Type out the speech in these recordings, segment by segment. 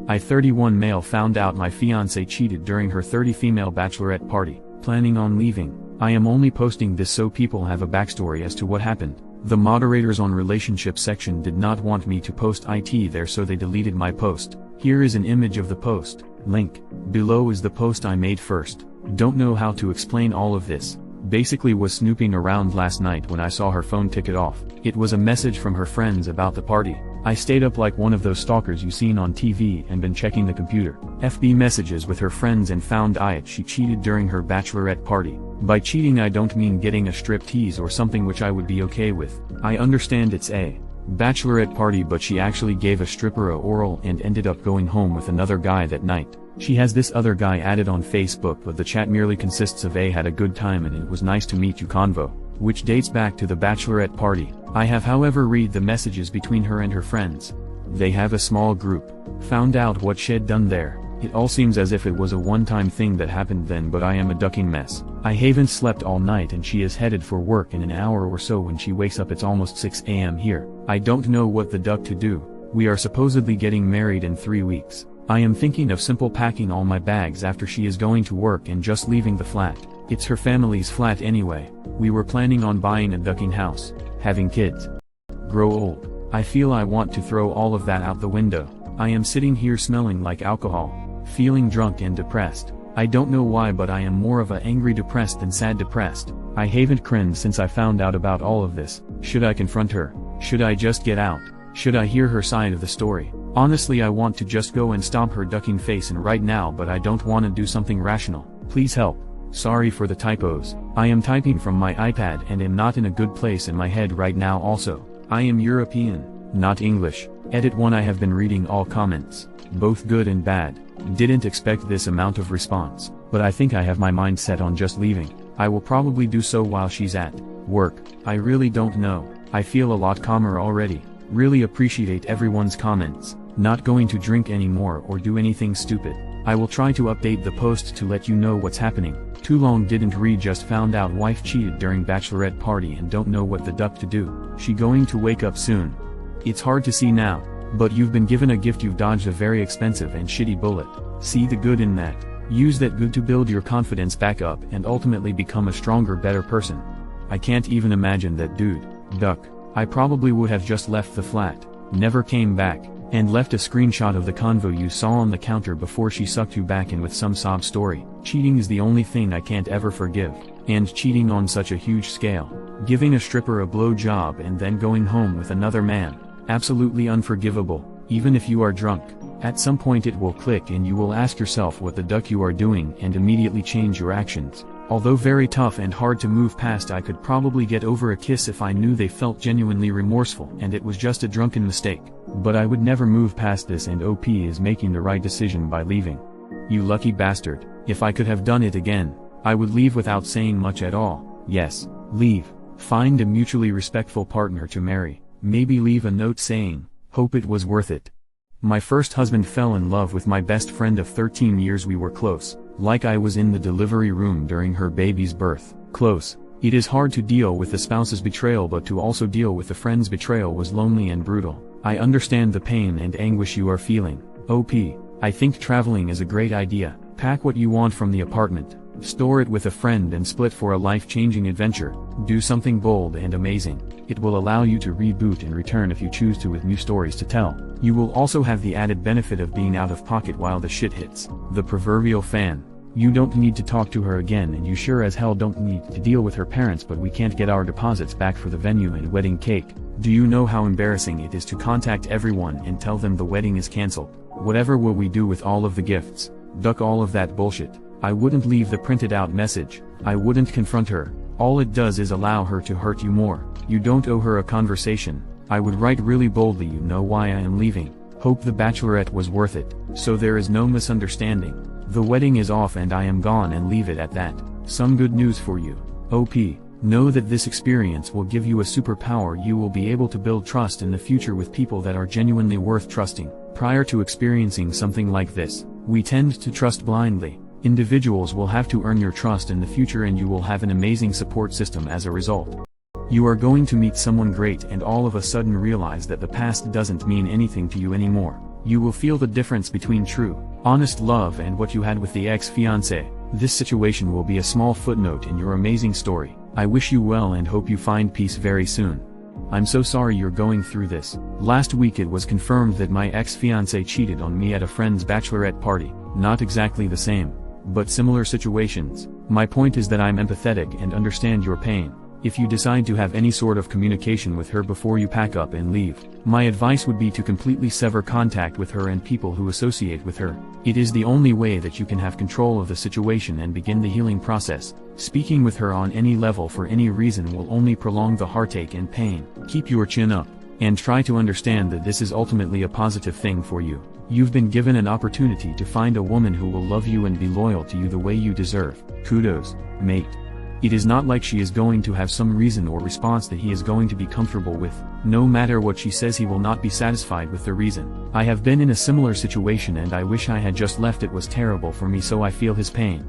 I 31 male found out my fiance cheated during her 30 female bachelorette party, planning on leaving. I am only posting this so people have a backstory as to what happened. The moderators on relationship section did not want me to post it there, so they deleted my post. Here is an image of the post. Link below is the post I made first. Don't know how to explain all of this. Basically was snooping around last night when I saw her phone ticket off. It was a message from her friends about the party. I stayed up like one of those stalkers you seen on TV and been checking the computer. FB messages with her friends and found she cheated during her bachelorette party. By cheating I don't mean getting a strip tease or something, which I would be okay with. I understand it's a bachelorette party, but she actually gave a stripper a oral and ended up going home with another guy that night. She has this other guy added on Facebook, but the chat merely consists of "had a good time and it was nice to meet you" convo, which dates back to the bachelorette party. I have however read the messages between her and her friends. They have a small group. Found out what she'd done there. It all seems as if it was a one-time thing that happened then, but I am a ducking mess. I haven't slept all night and she is headed for work in an hour or so. When she wakes up it's almost 6 a.m. here. I don't know what the duck to do. We are supposedly getting married in 3 weeks. I am thinking of simple packing all my bags after she is going to work and just leaving the flat. It's her family's flat anyway. We were planning on buying a ducking house, having kids, grow old. I feel I want to throw all of that out the window. I am sitting here smelling like alcohol, feeling drunk and depressed. I don't know why, but I am more of a angry depressed than sad depressed. I haven't cringed since I found out about all of this. Should I confront her? Should I just get out? Should I hear her side of the story? Honestly, I want to just go and stomp her ducking face in right now, but I don't want to do something rational. Please help. Sorry for the typos. I am typing from my iPad and am not in a good place in my head right now. Also, I am European, not English. Edit 1. I have been reading all comments, both good and bad. Didn't expect this amount of response, but I think I have my mind set on just leaving. I will probably do so while she's at work. I really don't know. I feel a lot calmer already. Really appreciate everyone's comments. Not going to drink anymore or do anything stupid. I will try to update the post to let you know what's happening. Too long didn't read. Just found out wife cheated during bachelorette party and don't know what the duck to do. She going to wake up soon? It's hard to see now, but you've been given a gift. You've dodged a very expensive and shitty bullet. See the good in that. Use that good to build your confidence back up and ultimately become a stronger, better person. I can't even imagine that dude. Duck. I probably would have just left the flat, never came back, and left a screenshot of the convo you saw on the counter before she sucked you back in with some sob story. Cheating is the only thing I can't ever forgive, and cheating on such a huge scale. Giving a stripper a blow job and then going home with another man. Absolutely unforgivable. Even if you are drunk, at some point it will click and you will ask yourself what the duck you are doing and immediately change your actions. Although very tough and hard to move past, I could probably get over a kiss if I knew they felt genuinely remorseful and it was just a drunken mistake. But I would never move past this, and OP is making the right decision by leaving. You lucky bastard. If I could have done it again, I would leave without saying much at all. Yes, leave. Find a mutually respectful partner to marry. Maybe leave a note saying, "Hope it was worth it." My first husband fell in love with my best friend of 13 years. We were close. Like I was in the delivery room during her baby's birth. Close. It is hard to deal with the spouse's betrayal, but to also deal with the friend's betrayal was lonely and brutal. I understand the pain and anguish you are feeling. OP, I think traveling is a great idea. Pack what you want from the apartment, store it with a friend and split for a life-changing adventure. Do something bold and amazing. It will allow you to reboot and return if you choose to, with new stories to tell. You will also have the added benefit of being out of pocket while the shit hits the proverbial fan. You don't need to talk to her again, and you sure as hell don't need to deal with her parents. But we can't get our deposits back for the venue and wedding cake. Do you know how embarrassing it is to contact everyone and tell them the wedding is cancelled? Whatever will we do with all of the gifts? Duck all of that bullshit. I wouldn't leave the printed out message. I wouldn't confront her. All it does is allow her to hurt you more. You don't owe her a conversation. I would write really boldly, "You know why I am leaving. Hope the bachelorette was worth it, so there is no misunderstanding. The wedding is off and I am gone," and leave it at that. Some good news for you. OP, know that this experience will give you a superpower. You will be able to build trust in the future with people that are genuinely worth trusting. Prior to experiencing something like this, we tend to trust blindly. Individuals will have to earn your trust in the future, and you will have an amazing support system as a result. You are going to meet someone great and all of a sudden realize that the past doesn't mean anything to you anymore. You will feel the difference between true, honest love and what you had with the ex-fiancé. This situation will be a small footnote in your amazing story. I wish you well and hope you find peace very soon. I'm so sorry you're going through this. Last week it was confirmed that my ex-fiancé cheated on me at a friend's bachelorette party. Not exactly the same, but similar situations. My point is that I'm empathetic and understand your pain. If you decide to have any sort of communication with her before you pack up and leave, my advice would be to completely sever contact with her and people who associate with her. It is the only way that you can have control of the situation and begin the healing process. Speaking with her on any level for any reason will only prolong the heartache and pain. Keep your chin up, and try to understand that this is ultimately a positive thing for you. You've been given an opportunity to find a woman who will love you and be loyal to you the way you deserve. Kudos, mate. It is not like she is going to have some reason or response that he is going to be comfortable with. No matter what she says, he will not be satisfied with the reason. I have been in a similar situation and I wish I had just left. It was terrible for me, so I feel his pain.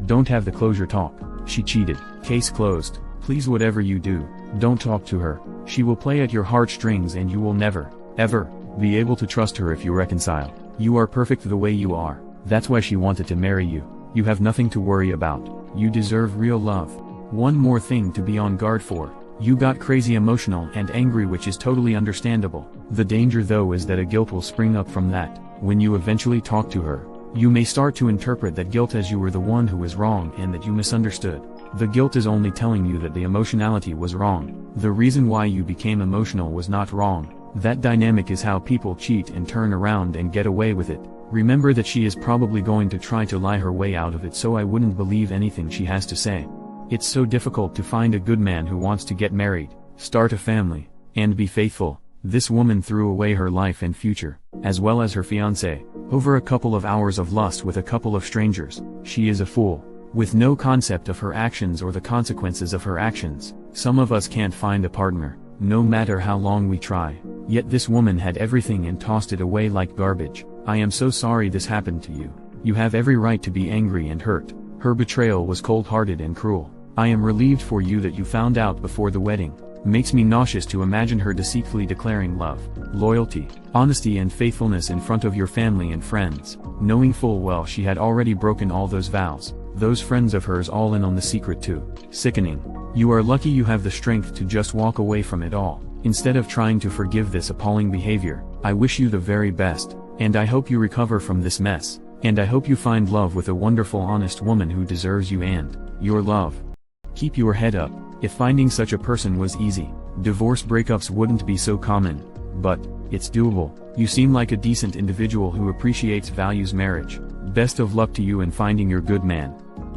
Don't have the closure talk. She cheated. Case closed. Please, whatever you do, don't talk to her. She will play at your heartstrings and you will never, ever, be able to trust her if you reconcile. You are perfect the way you are. That's why she wanted to marry you. You have nothing to worry about. You deserve real love. One more thing to be on guard for. You got crazy emotional and angry, which is totally understandable. The danger though is that a guilt will spring up from that. When you eventually talk to her, you may start to interpret that guilt as you were the one who was wrong and that you misunderstood. The guilt is only telling you that the emotionality was wrong. The reason why you became emotional was not wrong. That dynamic is how people cheat and turn around and get away with it. Remember that she is probably going to try to lie her way out of it, so I wouldn't believe anything she has to say. It's so difficult to find a good man who wants to get married, start a family, and be faithful. This woman threw away her life and future, as well as her fiancé, over a couple of hours of lust with a couple of strangers. She is a fool, with no concept of her actions or the consequences of her actions. Some of us can't find a partner, no matter how long we try. Yet this woman had everything and tossed it away like garbage. I am so sorry this happened to you. You have every right to be angry and hurt. Her betrayal was cold-hearted and cruel. I am relieved for you that you found out before the wedding. Makes me nauseous to imagine her deceitfully declaring love, loyalty, honesty and faithfulness in front of your family and friends, knowing full well she had already broken all those vows. Those friends of hers all in on the secret too. Sickening. You are lucky you have the strength to just walk away from it all, instead of trying to forgive this appalling behavior. I wish you the very best, and I hope you recover from this mess, and I hope you find love with a wonderful, honest woman who deserves you and your love. Keep your head up. If finding such a person was easy, divorce breakups wouldn't be so common, but it's doable. You seem like a decent individual who appreciates, values marriage. Best of luck to you in finding your good man.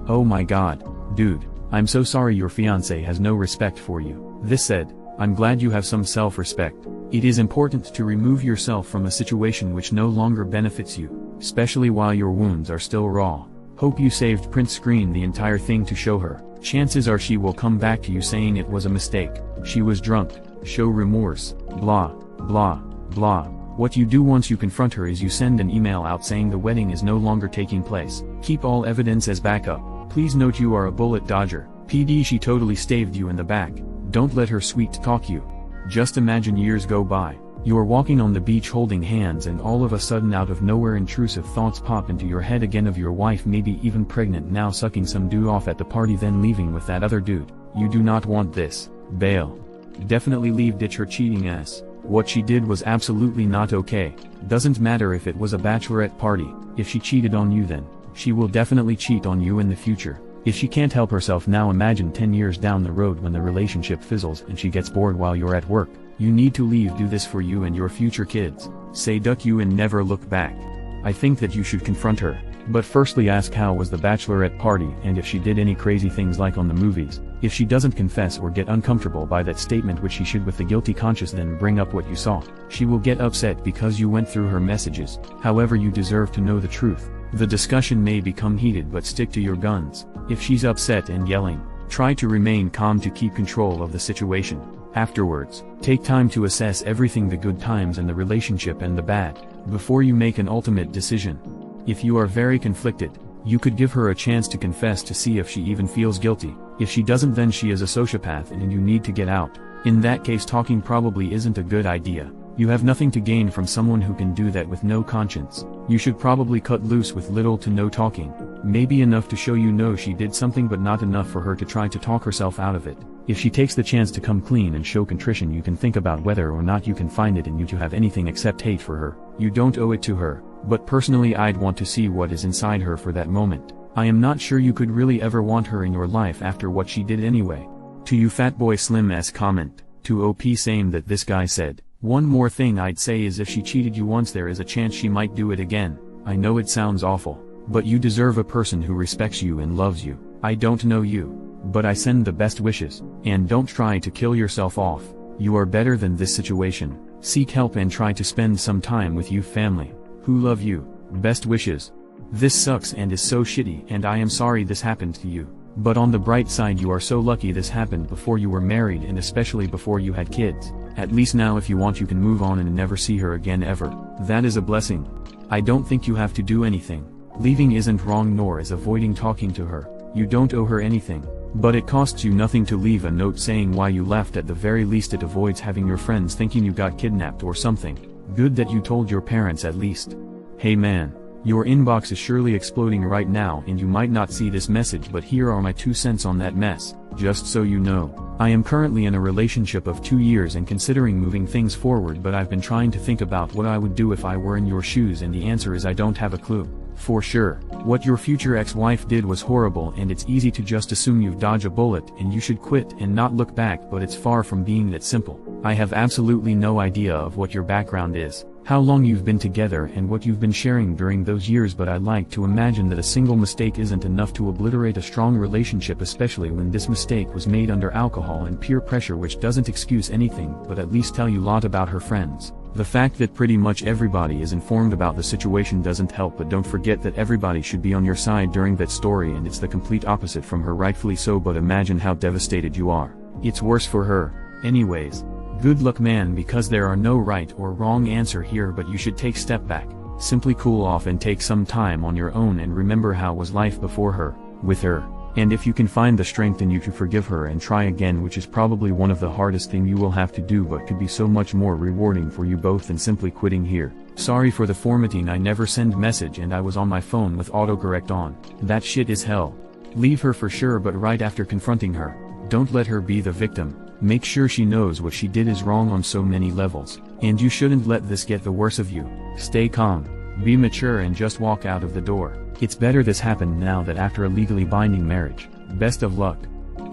Oh my god, dude, I'm so sorry your fiancé has no respect for you. This said, I'm glad you have some self-respect. It is important to remove yourself from a situation which no longer benefits you, especially while your wounds are still raw. Hope you saved print screen the entire thing to show her. Chances are she will come back to you saying it was a mistake. She was drunk. Show remorse. Blah, blah, blah. What you do once you confront her is you send an email out saying the wedding is no longer taking place. Keep all evidence as backup. Please note you are a bullet dodger. PD, she totally stabbed you in the back. Don't let her sweet talk you. Just imagine years go by. You are walking on the beach holding hands and all of a sudden out of nowhere intrusive thoughts pop into your head again of your wife, maybe even pregnant now, sucking some dude off at the party then leaving with that other dude. You do not want this. Bail. Definitely leave, ditch her cheating ass. What she did was absolutely not okay. Doesn't matter if it was a bachelorette party. If she cheated on you, then she will definitely cheat on you in the future. If she can't help herself now, imagine 10 years down the road when the relationship fizzles and she gets bored while you're at work. You need to leave. Do this for you and your future kids. Say duck you and never look back. I think that you should confront her. But firstly ask how was the bachelorette party and if she did any crazy things like on the movies. If she doesn't confess or get uncomfortable by that statement, which she should with the guilty conscience, then bring up what you saw. She will get upset because you went through her messages. However, you deserve to know the truth. The discussion may become heated, but stick to your guns. If she's upset and yelling, try to remain calm to keep control of the situation. Afterwards, take time to assess everything, the good times and the relationship and the bad, before you make an ultimate decision. If you are very conflicted, you could give her a chance to confess to see if she even feels guilty. If she doesn't, then she is a sociopath and you need to get out. In that case, talking probably isn't a good idea. You have nothing to gain from someone who can do that with no conscience. You should probably cut loose with little to no talking. Maybe enough to show you know she did something but not enough for her to try to talk herself out of it. If she takes the chance to come clean and show contrition, you can think about whether or not you can find it in you to have anything except hate for her. You don't owe it to her, but personally I'd want to see what is inside her for that moment. I am not sure you could really ever want her in your life after what she did anyway. To you Fatboy Slim's comment, to OP same that this guy said, one more thing I'd say is if she cheated you once there is a chance she might do it again. I know it sounds awful, but you deserve a person who respects you and loves you. I don't know you, but I send the best wishes, and don't try to kill yourself off. You are better than this situation. Seek help and try to spend some time with you family, who love you. Best wishes. This sucks and is so shitty and I am sorry this happened to you. But on the bright side you are so lucky this happened before you were married and especially before you had kids. At least now if you want you can move on and never see her again ever. That is a blessing. I don't think you have to do anything. Leaving isn't wrong nor is avoiding talking to her. You don't owe her anything. But it costs you nothing to leave a note saying why you left. At the very least it avoids having your friends thinking you got kidnapped or something. Good that you told your parents at least. Hey man. Your inbox is surely exploding right now and you might not see this message, but here are my 2 cents on that mess. Just so you know, I am currently in a relationship of 2 years and considering moving things forward, but I've been trying to think about what I would do if I were in your shoes and the answer is I don't have a clue. For sure, what your future ex-wife did was horrible and it's easy to just assume you've dodged a bullet and you should quit and not look back, but it's far from being that simple. I have absolutely no idea of what your background is, how long you've been together and what you've been sharing during those years, but I like to imagine that a single mistake isn't enough to obliterate a strong relationship, especially when this mistake was made under alcohol and peer pressure, which doesn't excuse anything but at least tell you a lot about her friends. The fact that pretty much everybody is informed about the situation doesn't help, but don't forget that everybody should be on your side during that story and it's the complete opposite from her, rightfully so, but imagine how devastated you are. It's worse for her. Anyways, good luck man, because there are no right or wrong answer here, but you should take step back, simply cool off and take some time on your own and remember how was life before her, with her. And if you can find the strength in you to forgive her and try again, which is probably one of the hardest thing you will have to do but could be so much more rewarding for you both than simply quitting here. Sorry for the formatting, I never send message and I was on my phone with autocorrect on. That shit is hell. Leave her for sure, but right after confronting her, don't let her be the victim. Make sure she knows what she did is wrong on so many levels, and you shouldn't let this get the worse of you. Stay calm, be mature and just walk out of the door. It's better this happened now than after a legally binding marriage. Best of luck.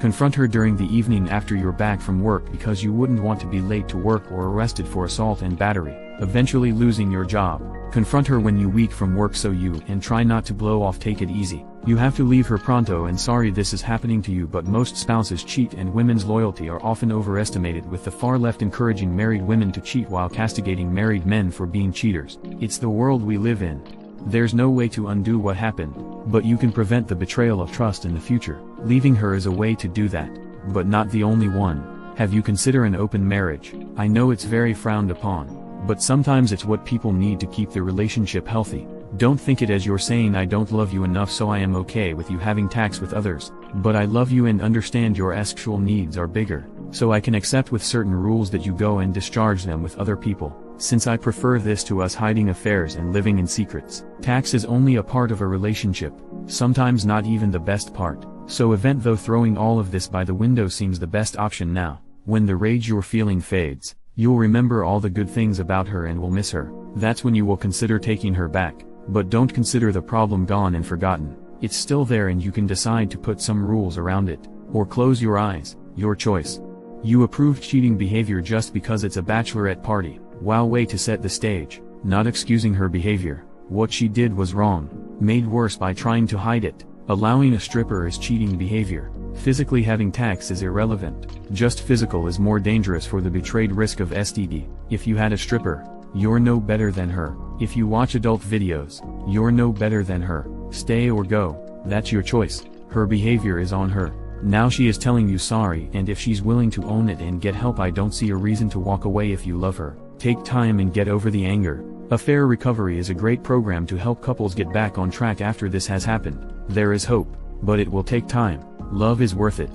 Confront her during the evening after you're back from work, because you wouldn't want to be late to work or arrested for assault and battery, eventually losing your job. Confront her when you week from work so you and try not to blow off, take it easy. You have to leave her pronto, and sorry this is happening to you, but most spouses cheat and women's loyalty are often overestimated, with the far left encouraging married women to cheat while castigating married men for being cheaters. It's the world we live in. There's no way to undo what happened, but you can prevent the betrayal of trust in the future. Leaving her is a way to do that, but not the only one. Have you considered an open marriage? I know it's very frowned upon, but sometimes it's what people need to keep the relationship healthy. Don't think it as you're saying I don't love you enough so I am okay with you having sex with others, but I love you and understand your sexual needs are bigger, so I can accept with certain rules that you go and discharge them with other people, since I prefer this to us hiding affairs and living in secrets. Sex is only a part of a relationship, sometimes not even the best part, so even though throwing all of this by the window seems the best option now, when the rage you're feeling fades, you'll remember all the good things about her and will miss her. That's when you will consider taking her back. But don't consider the problem gone and forgotten. It's still there and you can decide to put some rules around it, or close your eyes, your choice. You approved cheating behavior just because it's a bachelorette party. Wow, way to set the stage. Not excusing her behavior. What she did was wrong, made worse by trying to hide it. Allowing a stripper is cheating behavior. Physically having sex is irrelevant. Just physical is more dangerous for the betrayed risk of STD. If you had a stripper, you're no better than her. If you watch adult videos, you're no better than her. Stay or go, that's your choice. Her behavior is on her. Now she is telling you sorry, and if she's willing to own it and get help, I don't see a reason to walk away if you love her. Take time and get over the anger. Affair Recovery is a great program to help couples get back on track after this has happened. There is hope, but it will take time. Love is worth it.